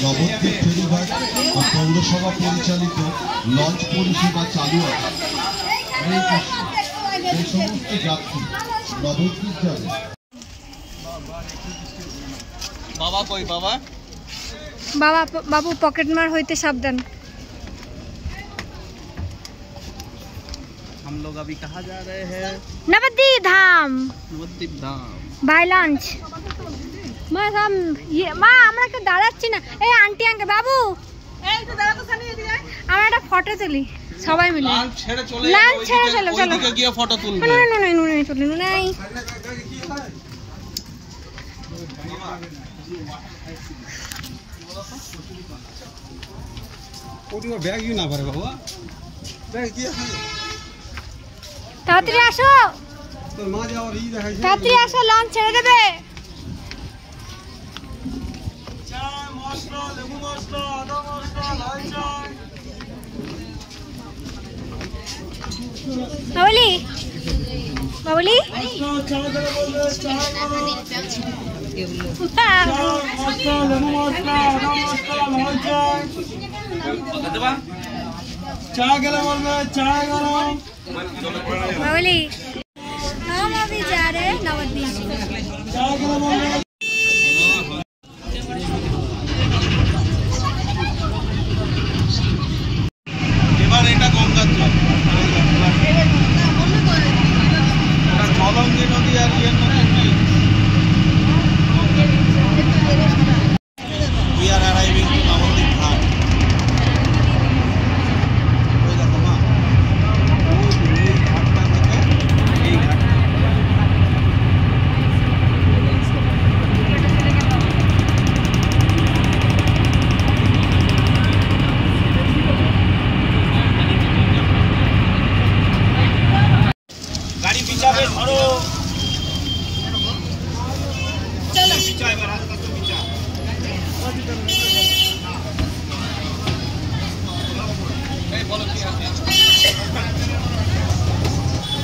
নবদ্বীপ ফেরিঘাট ও পৌরসভা পরিচালিত লঞ্চ পরিষেবা চালু আছে। এই সমস্ত যাত্রী নবদ্বীপ যাবে। বাবা কই বাবা? বাবা বাবু পকেটমার হইতে সাবধান। हम लोग अभी कहाँ जा रहे हैं? नवद्वीप धाम। नवद्वीप धाम बाय लंच। माँ हम ये माँ আমরা কেউ দাঁড়াচ্ছি না। এই আন্টি আঙ্কেল বাবু এই তো দাঁড়া তো খালি এদিকে আমরা একটা ফটো তুলি সবাই মিলে। লাঞ্চ ছেড়ে চলো চলো ওইদিকে গিয়ে ফটো তুলবে। নুনে চলে নুনাই ওদিকে ব্যাগ ইউ না পারে বাবা। ব্যাগ কি আছে? তাড়াতাড়ি আসো। তোর মা যাওয়ার ই দেখাইছে। তাড়াতাড়ি আসো লঞ্চ ছেড়ে দেবে। চা মশলা লেবু মশলা আদা মশলা লাল চা। বাবলি বাবলি চা করে বলবে চা মশলা লেবু মশলা আদা মশলা লাল চা। দেবা চা গেলে বলবে চা গরম। बावली हम अभी जा रहे हैं नवद्वीप। এবার এটা গঙ্গা জল জলঙ্গি নদী আর ইয়ের নদী। We are arriving to Navadvip Dham.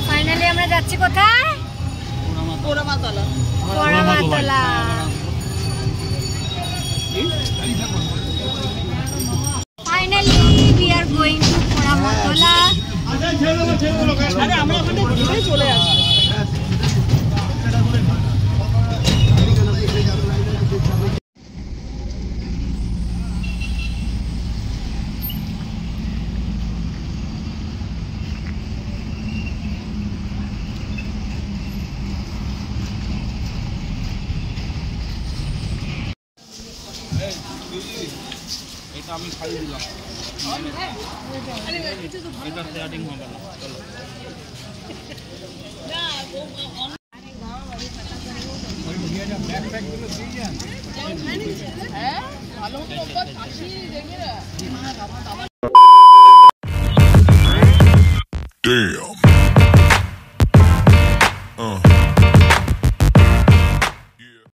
Finally আমরা যাচ্ছি কোথায়? Poramatala. Poramatala finally we are going to Poramatala. আরে আমরা ওখানে ঘুরে চলে আসি। এটা আমি খাই দিলাম। এটা সেটিং হবে না। চলো না ব্যাকপ্যাক গুলো দিয়ে যান। হ্যাঁ ভালো তো কাশি দেখে না। Damn.